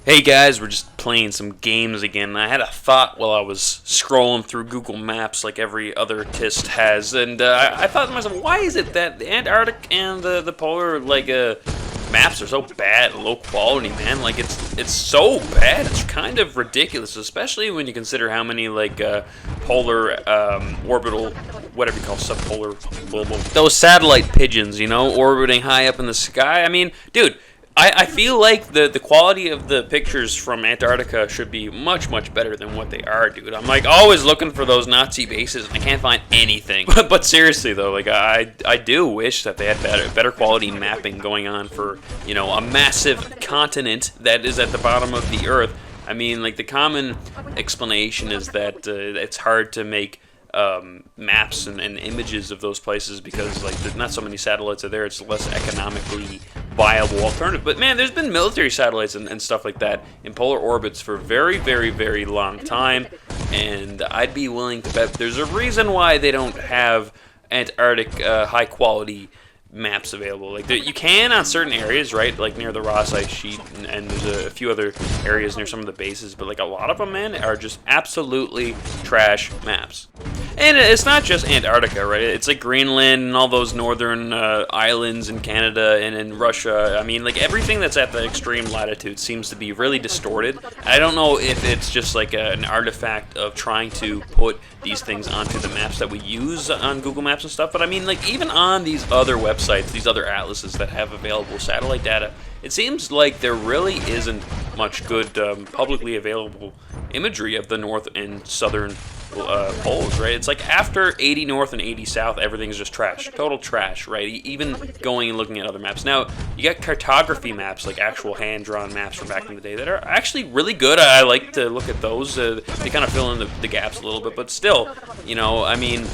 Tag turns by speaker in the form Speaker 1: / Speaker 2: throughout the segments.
Speaker 1: Hey guys, we're just playing some games again. I had a thought while I was scrolling through Google Maps like every other artist has, and I thought to myself, why is it that the Antarctic and the polar maps are so bad, low quality, man? Like it's so bad, it's kind of ridiculous, especially when you consider how many polar orbital, whatever you call subpolar, those satellite pigeons, orbiting high up in the sky. I mean, dude. I feel like the quality of the pictures from Antarctica should be much, much better than what they are, dude. I'm like always looking for those Nazi bases and I can't find anything. But seriously though, like I do wish that they had better quality mapping going on for, a massive continent that is at the bottom of the earth. I mean, like the common explanation is that it's hard to make maps and images of those places because not so many satellites are there. It's less economically viable alternative. But man, there's been military satellites and stuff like that in polar orbits for a very, very, very long time, and I'd be willing to bet there's a reason why they don't have Antarctic high quality maps available. Like you can on certain areas, right? Like near the Ross Ice Sheet, and there's a few other areas near some of the bases. But like a lot of them, man, are just absolutely trash maps. And it's not just Antarctica, right? It's like Greenland and all those northern islands in Canada and in Russia. I mean, like everything that's at the extreme latitude seems to be really distorted. I don't know if it's just like an artifact of trying to put these things onto the maps that we use on Google Maps and stuff. But I mean, like even on these other websites, these other atlases that have available satellite data, it seems like there really isn't much good publicly available imagery of the north and southern poles, right? It's like after 80 north and 80 south, everything's just trash, total trash, right? Even going and looking at other maps. Now, you got cartography maps, like actual hand-drawn maps from back in the day that are actually really good. I like to look at those. They kind of fill in the gaps a little bit, but still, I mean,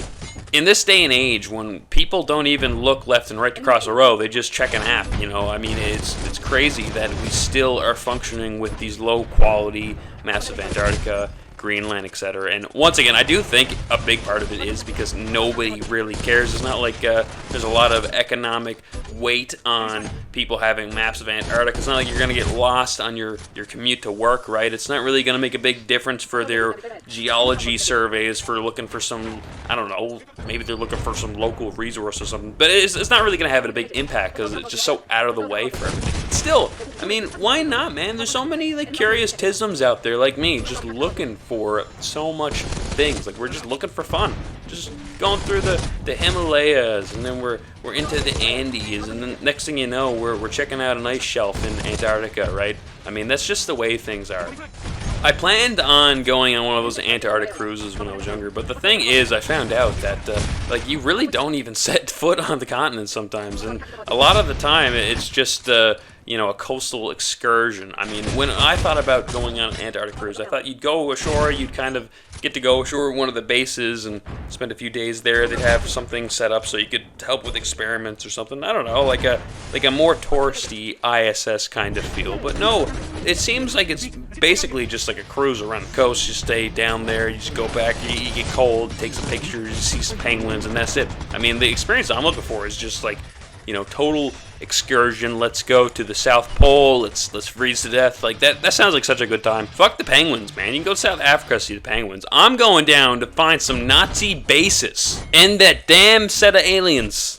Speaker 1: in this day and age, when people don't even look left and right to cross a row, they just check an app, I mean, it's crazy that we still are functioning with these low-quality maps of Antarctica, Greenland, etc. And once again, I do think a big part of it is because nobody really cares. It's not like there's a lot of economic weight on people having maps of Antarctica. It's not like you're going to get lost on your commute to work, right? It's not really going to make a big difference for their geology surveys for looking for some, I don't know, maybe they're looking for some local resource or something. But it's not really going to have a big impact because it's just so out of the way for everything. But still, I mean, why not, man? There's so many curious tisms out there like me just looking for so much things. Like we're just looking for fun, just going through the Himalayas, and then we're into the Andes, and then next thing you know, we're checking out an ice shelf in Antarctica, right? I mean, that's just the way things are. I planned on going on one of those Antarctic cruises when I was younger, but the thing is, I found out that you really don't even set foot on the continent sometimes, and a lot of the time it's just a coastal excursion. I mean, when I thought about going on an Antarctic cruise, I thought you'd go ashore, you'd kind of get to go ashore at one of the bases and spend a few days there. They'd have something set up so you could help with experiments or something. I don't know, like a more touristy ISS kind of feel. But no, it seems like it's basically just like a cruise around the coast. You stay down there, you just go back, you get cold, take some pictures, you see some penguins, and that's it. I mean, the experience I'm looking for is just like, total excursion. Let's go to the South Pole. Let's freeze to death. Like that sounds like such a good time. Fuck the penguins, man. You can go to South Africa to see the penguins. I'm going down to find some Nazi bases and that damn set of aliens.